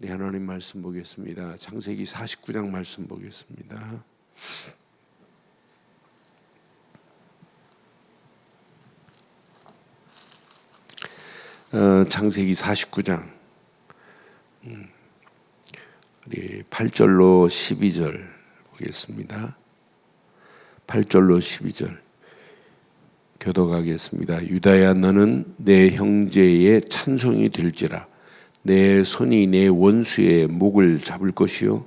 우리 하나님 말씀 보겠습니다. 창세기 49장 말씀 보겠습니다. 창세기 49장 우리 8절로 12절 보겠습니다. 8절로 12절 교독하겠습니다. 유다야, 너는 내 형제의 찬송이 될지라. 내 손이 내 원수의 목을 잡을 것이요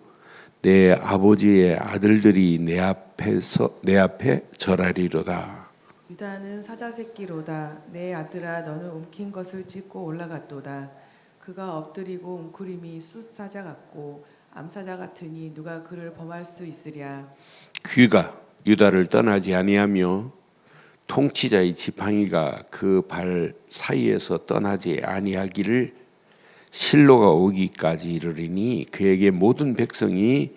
내 아버지의 아들들이 내 앞에 절하리로다. 유다는 사자 새끼로다. 내 아들아, 너는 움킨 것을 찢고 올라갔도다. 그가 엎드리고 웅크림이 숫사자 같고 암사자 같으니 누가 그를 범할 수 있으랴. 귀가 유다를 떠나지 아니하며 통치자의 지팡이가 그 발 사이에서 떠나지 아니하기를 실로가 오기까지 이르리니 그에게 모든 백성이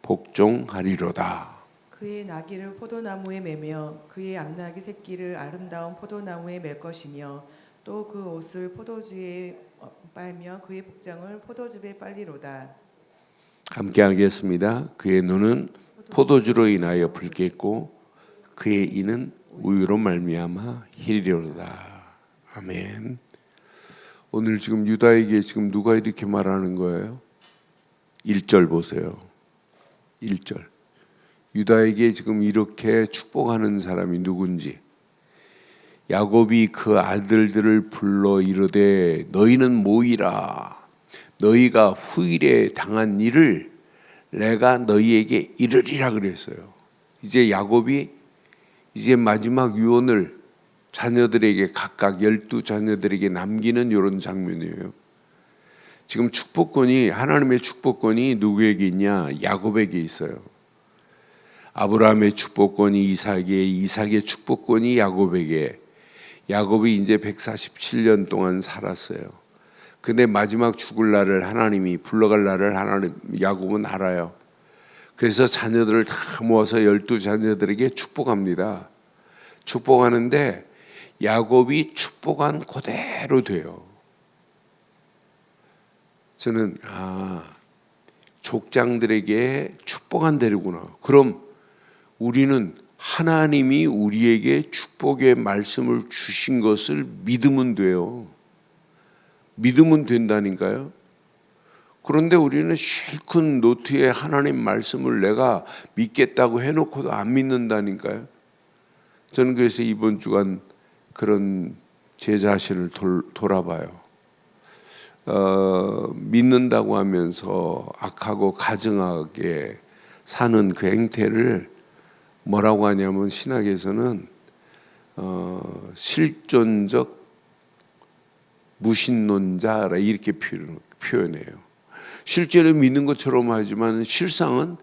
복종하리로다. 그의 나귀를 포도나무에 매며 그의 암나귀 새끼를 아름다운 포도나무에 맬 것이며 또 그 옷을 포도주에 빨며 그의 복장을 포도즙에 빨리로다. 함께 하겠습니다. 그의 눈은 포도주로 인하여 붉겠고 그의 이는 우유로 말미암아 희리로다. 아멘. 오늘 지금 유다에게 지금 누가 이렇게 말하는 거예요? 1절 보세요. 1절. 유다에게 지금 이렇게 축복하는 사람이 누군지. 야곱이 그 아들들을 불러 이르되 너희는 모이라. 너희가 후일에 당한 일을 내가 너희에게 이르리라 그랬어요. 이제 야곱이 이제 마지막 유언을 자녀들에게 각각 12자녀들에게 남기는 이런 장면이에요. 지금 축복권이, 하나님의 축복권이 누구에게 있냐? 야곱에게 있어요. 아브라함의 축복권이 이삭에게, 이삭의 축복권이 야곱에게. 야곱이 이제 147년 동안 살았어요. 근데 마지막 죽을 날을 하나님이, 불러갈 날을 야곱은 알아요. 그래서 자녀들을 다 모아서 12자녀들에게 축복합니다. 축복하는데 야곱이 축복한 그대로 돼요. 저는 족장들에게 축복한 대로구나. 그럼 우리는 하나님이 우리에게 축복의 말씀을 주신 것을 믿으면 돼요. 믿으면 된다니까요. 그런데 우리는 실컷 노트에 하나님 말씀을 내가 믿겠다고 해놓고도 안 믿는다니까요. 저는 그래서 이번 주간 그런 제 자신을 돌아봐요. 믿는다고 하면서 악하고 가증하게 사는 그 행태를 뭐라고 하냐면 신학에서는 실존적 무신론자라 이렇게 표현해요. 실제로 믿는 것처럼 하지만 실상은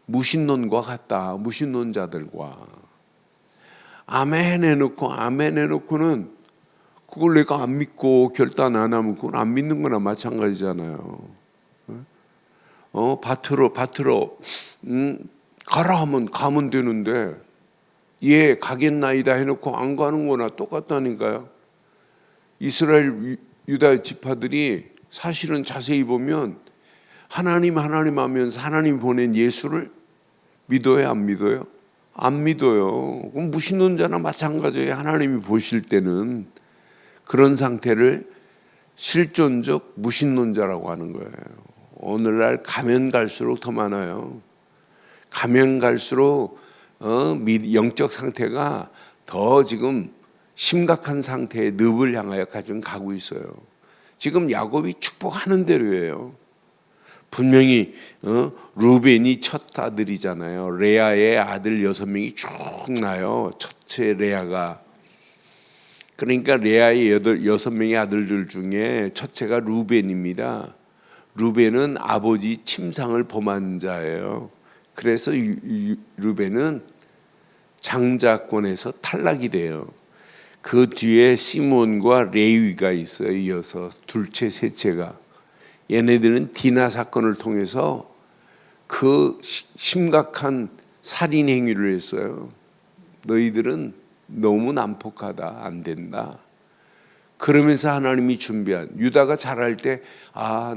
무신론과 같다. 무신론자들과. 아멘 해놓고는 그걸 내가 안 믿고 결단 안 하면 그건 안 믿는 거나 마찬가지잖아요. 밭으로 가라 하면 가면 되는데 예 가겠나이다 해놓고 안 가는 거나 똑같다니까요. 이스라엘 유다 지파들이 사실은 자세히 보면 하나님 하면서 하나님 보낸 예수를 믿어요, 안 믿어요? 안 믿어요. 그럼 무신론자나 마찬가지예요. 하나님이 보실 때는 그런 상태를 실존적 무신론자라고 하는 거예요. 오늘날 가면 갈수록 더 많아요. 가면 갈수록 영적 상태가 더 지금 심각한 상태의 늪을 향하여 지금 가고 있어요. 지금 야곱이 축복하는 대로예요. 분명히 루벤이 첫 아들이잖아요. 레아의 아들 6명이 쭉 나요. 첫째 레아가. 그러니까 레아의 6명의 아들들 중에 첫째가 루벤입니다. 루벤은 아버지 침상을 범한 자예요. 그래서 루벤은 장자권에서 탈락이 돼요. 그 뒤에 시몬과 레위가 있어요. 이어서 둘째, 셋째가. 얘네들은 디나 사건을 통해서 그 심각한 살인 행위를 했어요. 너희들은 너무 난폭하다, 안 된다. 그러면서 하나님이 준비한, 유다가 자랄 때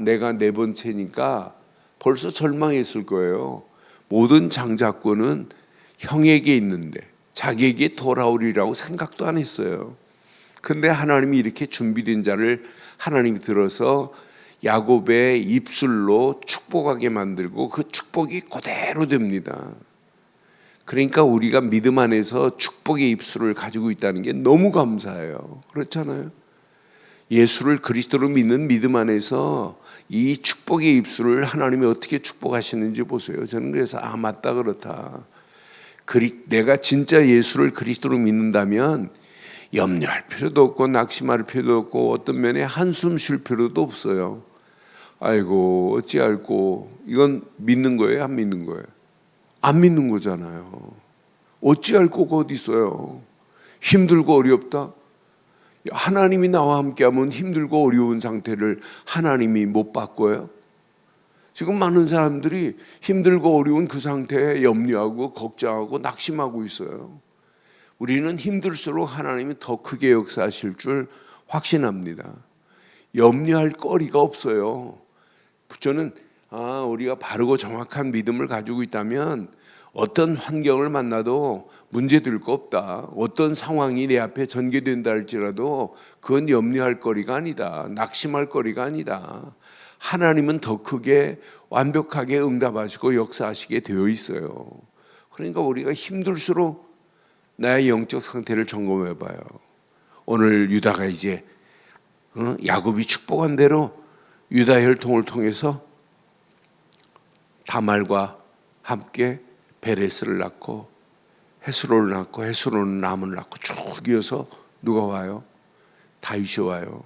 내가 네 번째니까 벌써 절망했을 거예요. 모든 장자권은 형에게 있는데 자기에게 돌아오리라고 생각도 안 했어요. 근데 하나님이 이렇게 준비된 자를 하나님이 들어서 야곱의 입술로 축복하게 만들고 그 축복이 그대로 됩니다. 그러니까 우리가 믿음 안에서 축복의 입술을 가지고 있다는 게 너무 감사해요. 그렇잖아요. 예수를 그리스도로 믿는 믿음 안에서 이 축복의 입술을 하나님이 어떻게 축복하시는지 보세요. 저는 그래서 맞다 그렇다. 내가 진짜 예수를 그리스도로 믿는다면 염려할 필요도 없고 낙심할 필요도 없고 어떤 면에 한숨 쉴 필요도 없어요. 아이고 어찌할꼬. 이건 믿는 거예요, 안 믿는 거예요? 안 믿는 거잖아요. 어찌할꼬가 어디 있어요? 힘들고 어렵다? 하나님이 나와 함께하면 힘들고 어려운 상태를 하나님이 못 바꿔요? 지금 많은 사람들이 힘들고 어려운 그 상태에 염려하고 걱정하고 낙심하고 있어요. 우리는 힘들수록 하나님이 더 크게 역사하실 줄 확신합니다. 염려할 거리가 없어요. 저는 우리가 바르고 정확한 믿음을 가지고 있다면 어떤 환경을 만나도 문제될 거 없다. 어떤 상황이 내 앞에 전개된다 할지라도 그건 염려할 거리가 아니다. 낙심할 거리가 아니다. 하나님은 더 크게 완벽하게 응답하시고 역사하시게 되어 있어요. 그러니까 우리가 힘들수록 나의 영적 상태를 점검해 봐요. 오늘 유다가 이제 야곱이 축복한 대로 유다 혈통을 통해서 다말과 함께 베레스를 낳고 헤스론을 낳고 헤스론은 람을 낳고 쭉 이어서 누가 와요? 다윗이 와요.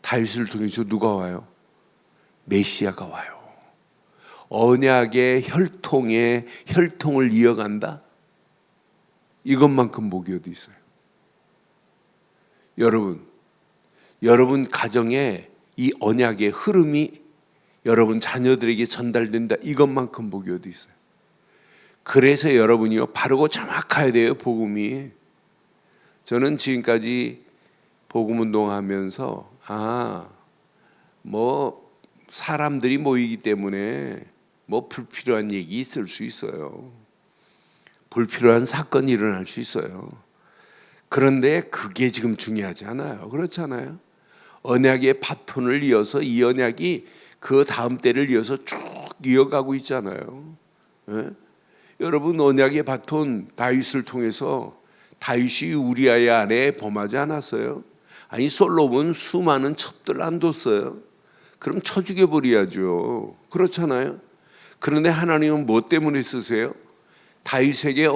다윗을 통해서 누가 와요? 메시아가 와요. 언약의 혈통을 이어간다? 이것만큼 복이 어디 있어요? 여러분 가정에 이 언약의 흐름이 여러분 자녀들에게 전달된다. 이것만큼 복이 어디 있어요? 그래서 여러분이요 바르고 정확해야 돼요. 복음이. 저는 지금까지 복음 운동하면서 사람들이 모이기 때문에 불필요한 얘기 있을 수 있어요. 불필요한 사건이 일어날 수 있어요. 그런데 그게 지금 중요하지 않아요. 그렇잖아요. 언약의 바톤을 이어서 이 언약이 그 다음 때를 이어서 쭉 이어가고 있잖아요. 예? 여러분 언약의 바톤 다윗을 통해서 다윗이 우리아의 아내에 범하지 않았어요? 아니 솔로몬 수많은 첩들 안 뒀어요? 그럼 쳐 죽여버려야죠. 그렇잖아요. 그런데 하나님은 뭐 때문에 쓰세요? 다윗에게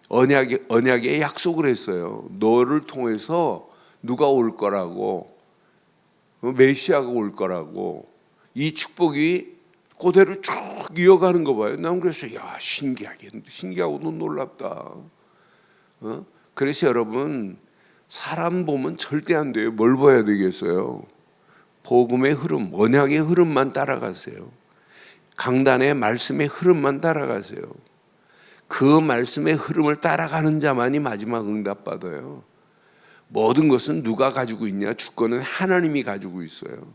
언약의 약속을 했어요. 너를 통해서 누가 올 거라고, 메시아가 올 거라고. 이 축복이 그대로 쭉 이어가는 거 봐요. 난 그래서 신기하고 놀랍다. 그래서 여러분 사람 보면 절대 안 돼요. 뭘 봐야 되겠어요? 복음의 흐름, 언약의 흐름만 따라가세요. 강단의 말씀의 흐름만 따라가세요. 그 말씀의 흐름을 따라가는 자만이 마지막 응답받아요. 모든 것은 누가 가지고 있냐? 주권은 하나님이 가지고 있어요.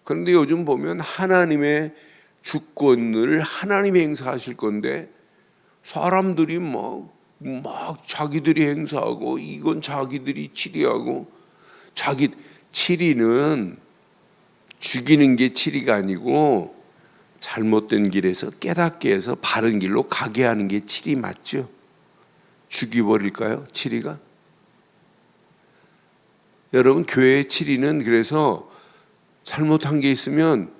그런데 요즘 보면 하나님의 주권을 하나님이 행사하실 건데 사람들이 막 자기들이 행사하고 이건 자기들이 치리하고 치리는 죽이는 게 치리가 아니고 잘못된 길에서 깨닫게 해서 바른 길로 가게 하는 게 치리 맞죠? 죽여버릴까요? 치리가? 여러분 교회의 치리는 그래서 잘못한 게 있으면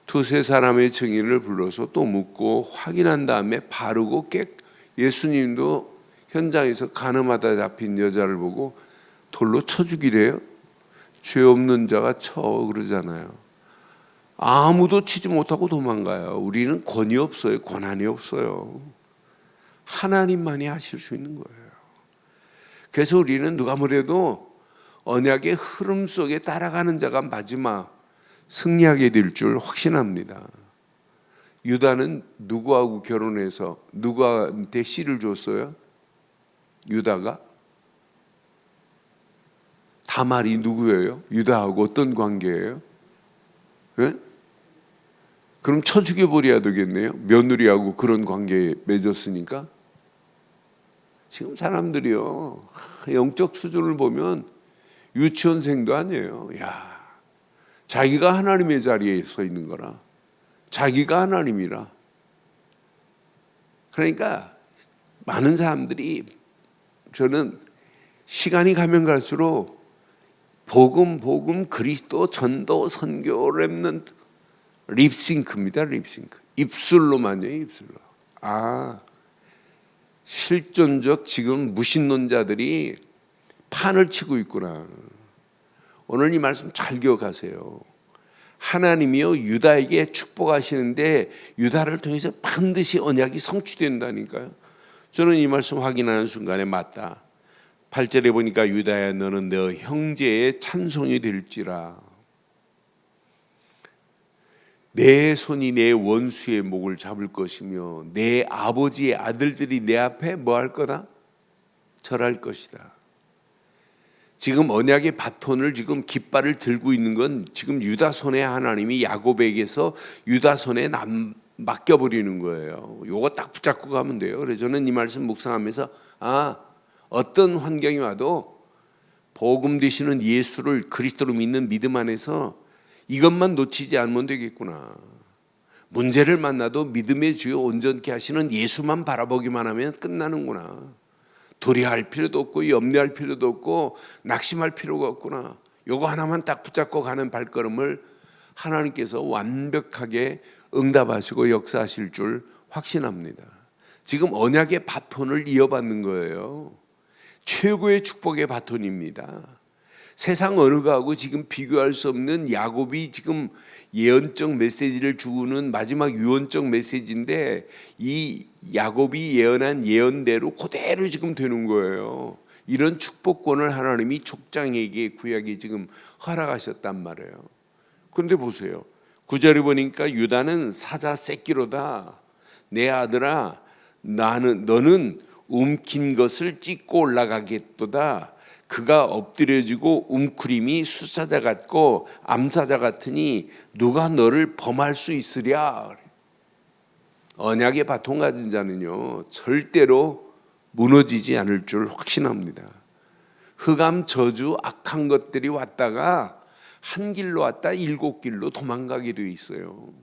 두세 사람의 증인을 불러서 또 묻고 확인한 다음에 바르고 예수님도 현장에서 간음하다 잡힌 여자를 보고 돌로 쳐 죽이래요. 죄 없는 자가 쳐 그러잖아요. 아무도 치지 못하고 도망가요. 우리는 권위 없어요. 권한이 없어요. 하나님만이 하실 수 있는 거예요. 그래서 우리는 누가 뭐래도 언약의 흐름 속에 따라가는 자가 마지막 승리하게 될 줄 확신합니다. 유다는 누구하고 결혼해서 누구한테 씨를 줬어요? 유다가 다말이 누구예요? 유다하고 어떤 관계예요? 예? 그럼 쳐 죽여버려야 되겠네요. 며느리하고 그런 관계에 맺었으니까. 지금 사람들이요, 영적 수준을 보면 유치원생도 아니에요. 야, 자기가 하나님의 자리에 서 있는 거라. 자기가 하나님이라. 그러니까 많은 사람들이, 저는 시간이 가면 갈수록 복음, 그리스도, 전도, 선교, 렘넌트, 립싱크입니다. 립싱크. 입술로만요, 입술로. 아, 실존적 지금 무신론자들이 판을 치고 있구나. 오늘 이 말씀 잘 기억하세요. 하나님이요, 유다에게 축복하시는데 유다를 통해서 반드시 언약이 성취된다니까요. 저는 이 말씀 확인하는 순간에 맞다. 8절에 보니까 유다야, 너는 너 형제의 찬송이 될지라. 내 손이 내 원수의 목을 잡을 것이며 내 아버지의 아들들이 내 앞에 뭐 할 거다? 절할 것이다. 지금 언약의 바톤을, 지금 깃발을 들고 있는 건 지금 유다 손에 하나님이 야곱에게서 유다 손에 맡겨버리는 거예요. 요거 딱 붙잡고 가면 돼요. 그래서 저는 이 말씀 묵상하면서, 어떤 환경이 와도 복음 되시는 예수를 그리스도로 믿는 믿음 안에서 이것만 놓치지 않으면 되겠구나. 문제를 만나도 믿음의 주요 온전케 하시는 예수만 바라보기만 하면 끝나는구나. 두려워할 필요도 없고 염려할 필요도 없고 낙심할 필요가 없구나. 요거 하나만 딱 붙잡고 가는 발걸음을 하나님께서 완벽하게 응답하시고 역사하실 줄 확신합니다. 지금 언약의 바톤을 이어받는 거예요. 최고의 축복의 바톤입니다. 세상 어느 거하고 지금 비교할 수 없는 야곱이 지금 예언적 메시지를 주는 마지막 유언적 메시지인데, 이 야곱이 예언한 예언대로 그대로 지금 되는 거예요. 이런 축복권을 하나님이 족장에게 구약에 지금 허락하셨단 말이에요. 그런데 보세요. 9절에 보니까 유다는 사자 새끼로다. 내 아들아, 너는 움킨 것을 찢고 올라가겠도다. 그가 엎드려지고 움크림이 수사자 같고 암사자 같으니 누가 너를 범할 수 있으랴. 언약의 바통 가진 자는요, 절대로 무너지지 않을 줄 확신합니다. 흑암, 저주, 악한 것들이 왔다가 한 길로 왔다 7길로 도망가게 되어 있어요.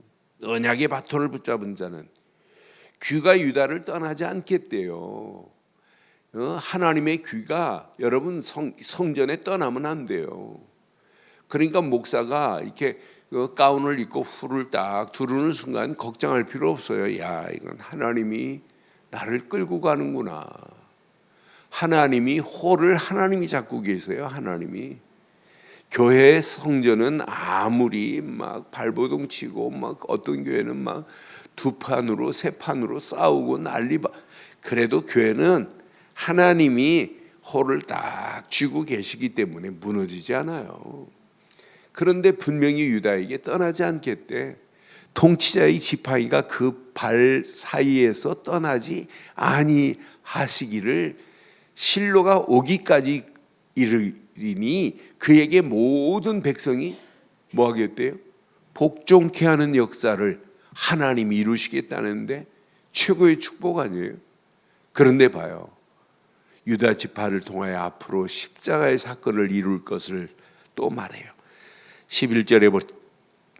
언약의 바톤을 붙잡은 자는 귀가 유다를 떠나지 않겠대요. 하나님의 귀가 여러분 성전에 떠나면 안 돼요. 그러니까 목사가 이렇게 가운을 입고 훌을 딱 두르는 순간 걱정할 필요 없어요. 야, 이건 하나님이 나를 끌고 가는구나. 하나님이 홀을 하나님이 잡고 계세요. 하나님이. 교회의 성전은 아무리 막 발버둥 치고 막 어떤 교회는 막 두 판으로 세 판으로 싸우고 그래도 교회는 하나님이 홀을 딱 쥐고 계시기 때문에 무너지지 않아요. 그런데 분명히 유다에게 떠나지 않겠대. 통치자의 지팡이가 그 발 사이에서 떠나지 아니하시기를 실로가 오기까지 이르리니 그에게 모든 백성이 뭐 하겠대요? 복종케 하는 역사를 하나님이 이루시겠다는데 최고의 축복 아니에요? 그런데 봐요. 유다 지파를 통하여 앞으로 십자가의 사건을 이룰 것을 또 말해요. 11절에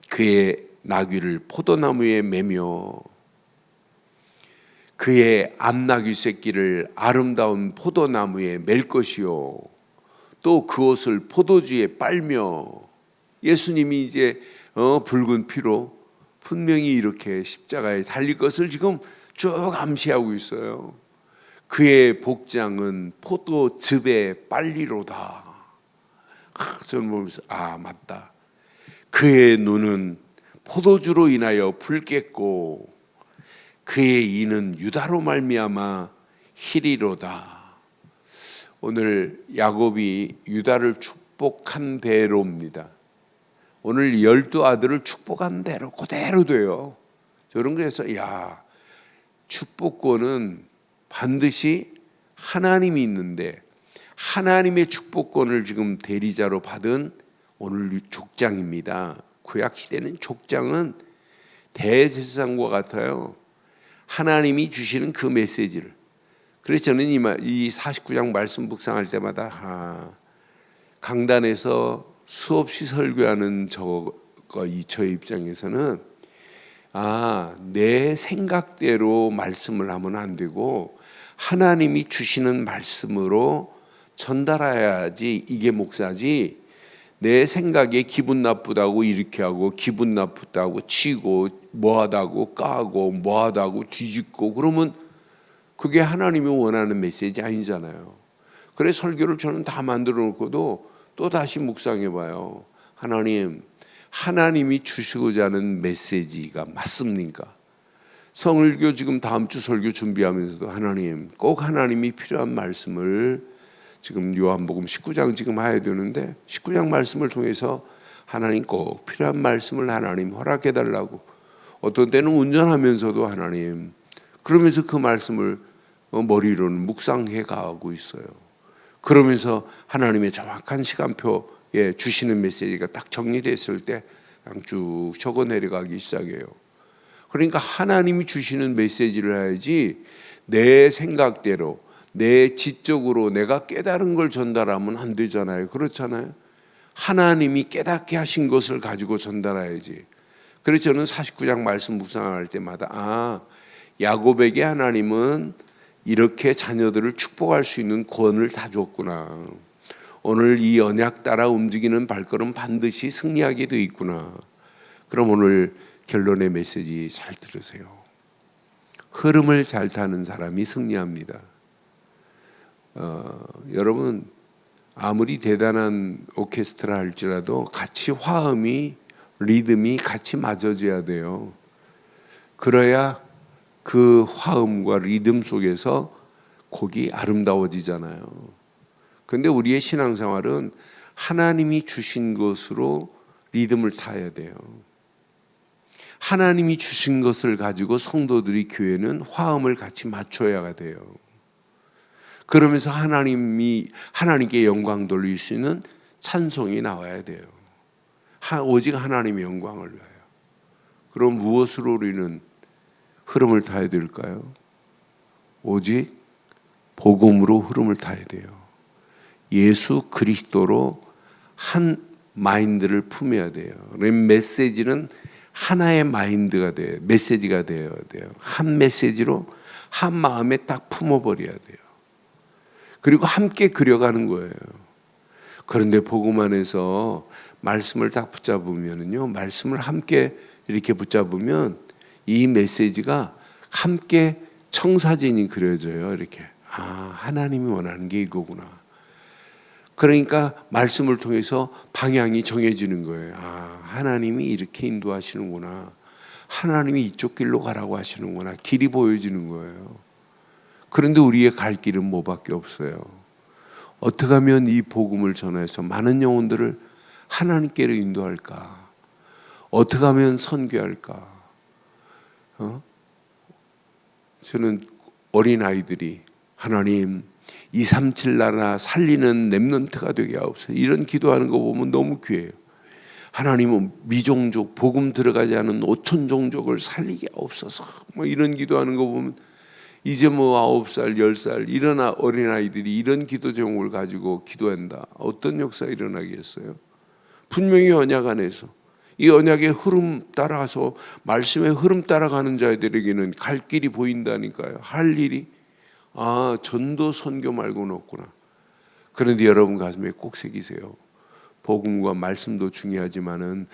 그의 나귀를 포도나무에 매며 그의 암나귀 새끼를 아름다운 포도나무에 맬 것이요, 또 그 옷을 포도주에 빨며. 예수님이 이제 붉은 피로 분명히 이렇게 십자가에 달릴 것을 지금 쭉 암시하고 있어요. 그의 복장은 포도즙에 빨리로다. 저는 보면서 맞다. 그의 눈은 포도주로 인하여 붉겠고 그의 이는 유다로 말미암아 희리로다. 오늘 야곱이 유다를 축복한 대로입니다. 오늘 12아들을 축복한 대로 그대로 돼요. 저런 거에서 축복권은 반드시 하나님이 있는데 하나님의 축복권을 지금 대리자로 받은 오늘 족장입니다. 구약 시대는 족장은 대제사장과 같아요. 하나님이 주시는 그 메시지를. 그래서 저는 이 49장 말씀 묵상할 때마다 강단에서 수없이 설교하는 저의 입장에서는 내 생각대로 말씀을 하면 안 되고 하나님이 주시는 말씀으로 전달해야지 이게 목사지. 내 생각에 기분 나쁘다고 이렇게 하고 기분 나쁘다고 치고 뭐하다고 까고 뭐하다고 뒤집고 그러면 그게 하나님이 원하는 메시지 아니잖아요. 그래서 설교를 저는 다 만들어 놓고도 또 다시 묵상해 봐요. 하나님이 주시고자 하는 메시지가 맞습니까? 성일교 지금 다음 주 설교 준비하면서도 꼭 하나님이 필요한 말씀을 지금 요한복음 19장 지금 해야 되는데 19장 말씀을 통해서 하나님 꼭 필요한 말씀을 하나님 허락해 달라고 어떤 때는 운전하면서도 그러면서 그 말씀을 머리로는 묵상해 가고 있어요. 그러면서 하나님의 정확한 시간표에 주시는 메시지가 딱 정리됐을 때 그냥 쭉 적어 내려가기 시작해요. 그러니까 하나님이 주시는 메시지를 해야지 내 생각대로 내 지적으로 내가 깨달은 걸 전달하면 안 되잖아요. 그렇잖아요. 하나님이 깨닫게 하신 것을 가지고 전달해야지. 그래서 저는 49장 말씀 묵상할 때마다 야곱에게 하나님은 이렇게 자녀들을 축복할 수 있는 권을 다 줬구나. 오늘 이 언약 따라 움직이는 발걸음 반드시 승리하게 돼 있구나. 그럼 오늘 결론의 메시지 잘 들으세요. 흐름을 잘 타는 사람이 승리합니다. 여러분 아무리 대단한 오케스트라 할지라도 같이 화음이 리듬이 같이 맞아져야 돼요. 그래야 그 화음과 리듬 속에서 곡이 아름다워지잖아요. 그런데 우리의 신앙생활은 하나님이 주신 것으로 리듬을 타야 돼요. 하나님이 주신 것을 가지고 성도들이 교회는 화음을 같이 맞춰야 돼요. 그러면서 하나님께 영광 돌릴 수 있는 찬송이 나와야 돼요. 오직 하나님의 영광을 위하여. 그럼 무엇으로 우리는 흐름을 타야 될까요? 오직 복음으로 흐름을 타야 돼요. 예수 그리스도로 한 마인드를 품어야 돼요. 메시지는 하나의 마인드가 돼요. 메시지가 되어야 돼요. 한 메시지로 한 마음에 딱 품어버려야 돼요. 그리고 함께 그려가는 거예요. 그런데 복음 안에서 말씀을 딱 붙잡으면요, 말씀을 함께 이렇게 붙잡으면 이 메시지가 함께 청사진이 그려져요. 이렇게 하나님이 원하는 게 이거구나. 그러니까 말씀을 통해서 방향이 정해지는 거예요. 하나님이 이렇게 인도하시는구나. 하나님이 이쪽 길로 가라고 하시는구나. 길이 보여지는 거예요. 그런데 우리의 갈 길은 뭐밖에 없어요. 어떻게 하면 이 복음을 전해서 많은 영혼들을 하나님께로 인도할까? 어떻게 하면 선교할까? 저는 어린아이들이 하나님 237 나라 살리는 렘넌트가 되게 하옵소서, 이런 기도하는 거 보면 너무 귀해요. 하나님은 미종족 복음 들어가지 않은 5천 종족을 살리게 하옵소서, 이런 기도하는 거 보면 이제 9살 10살 이런 어린아이들이 이런 기도 제목을 가지고 기도한다. 어떤 역사 일어나겠어요? 분명히 언약 안에서 이 언약의 흐름 따라서 말씀의 흐름 따라가는 자들에게는 갈 길이 보인다니까요. 할 일이 전도 선교 말고는 없구나. 그런데 여러분 가슴에 꼭 새기세요. 복음과 말씀도 중요하지만은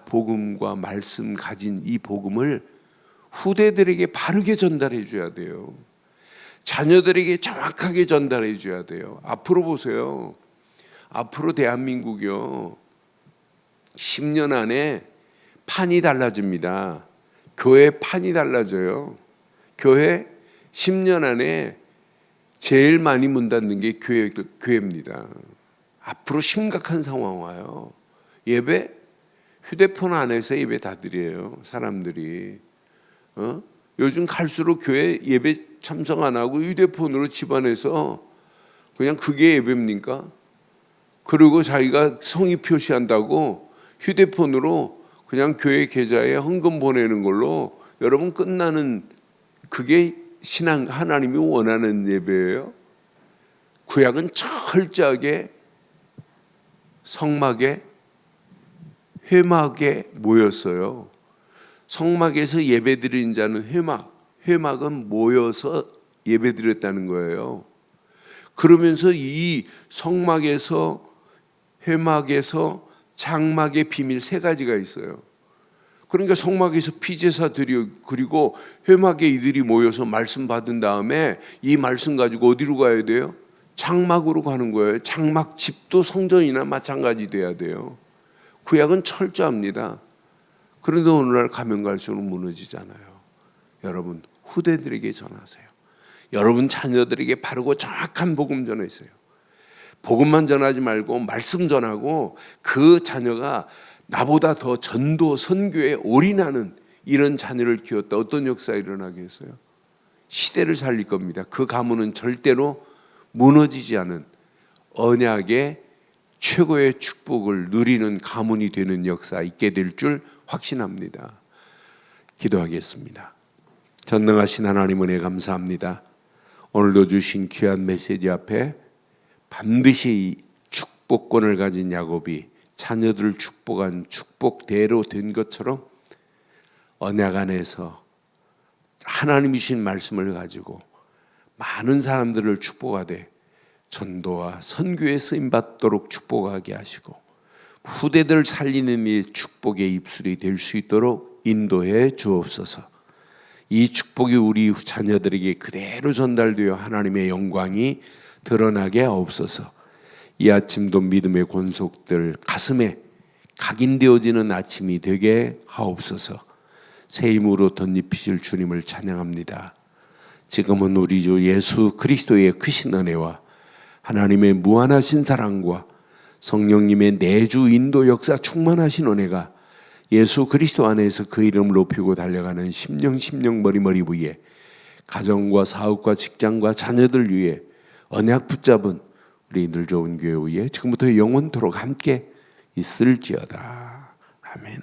복음과 말씀 가진 이 복음을 후대들에게 바르게 전달해 줘야 돼요. 자녀들에게 정확하게 전달해 줘야 돼요. 앞으로 보세요. 앞으로 대한민국이요, 10년 안에 판이 달라집니다. 교회 판이 달라져요. 교회 10년 안에 제일 많이 문 닫는 게 교회입니다. 앞으로 심각한 상황 와요. 예배 휴대폰 안에서 예배 다 드려요. 사람들이 요즘 갈수록 교회 예배 참석 안 하고 휴대폰으로 집안에서 그냥 그게 예배입니까? 그리고 자기가 성의 표시한다고 휴대폰으로 그냥 교회 계좌에 헌금 보내는 걸로 여러분 끝나는, 그게 신앙, 하나님이 원하는 예배예요? 구약은 철저하게 성막에, 회막에 모였어요. 성막에서 예배드리는 자는 회막은 모여서 예배드렸다는 거예요. 그러면서 이 성막에서, 회막에서 장막의 비밀 세 가지가 있어요. 그러니까 성막에서 피제사 드리고, 그리고 회막에 이들이 모여서 말씀 받은 다음에 이 말씀 가지고 어디로 가야 돼요? 장막으로 가는 거예요. 장막 집도 성전이나 마찬가지 돼야 돼요. 구약은 철저합니다. 그런데 오늘날 가면 갈수록 무너지잖아요. 여러분, 후대들에게 전하세요. 여러분 자녀들에게 바르고 정확한 복음 전하세요. 복음만 전하지 말고 말씀 전하고, 그 자녀가 나보다 더 전도 선교에 올인하는 이런 자녀를 키웠다. 어떤 역사가 일어나겠어요? 시대를 살릴 겁니다. 그 가문은 절대로 무너지지 않은 언약의 최고의 축복을 누리는 가문이 되는 역사 있게 될 줄 확신합니다. 기도하겠습니다. 전능하신 하나님 은혜 감사합니다. 오늘도 주신 귀한 메시지 앞에 반드시 축복권을 가진 야곱이 자녀들을 축복한 축복대로 된 것처럼 언약 안에서 하나님이 주신 말씀을 가지고 많은 사람들을 축복하되 전도와 선교에 쓰임받도록 축복하게 하시고 후대들 살리는 이 축복의 입술이 될 수 있도록 인도해 주옵소서. 이 축복이 우리 자녀들에게 그대로 전달되어 하나님의 영광이 드러나게 하옵소서. 이 아침도 믿음의 권속들 가슴에 각인되어지는 아침이 되게 하옵소서. 새 힘으로 덧입히실 주님을 찬양합니다. 지금은 우리 주 예수 그리스도의 크신 은혜와 하나님의 무한하신 사랑과 성령님의 내주 인도 역사 충만하신 은혜가 예수 그리스도 안에서 그 이름을 높이고 달려가는 심령 머리 위에, 가정과 사업과 직장과 자녀들 위에 언약 붙잡은 우리 늘 좋은 교회 위에 지금부터 영원토록 함께 있을지어다. 아멘.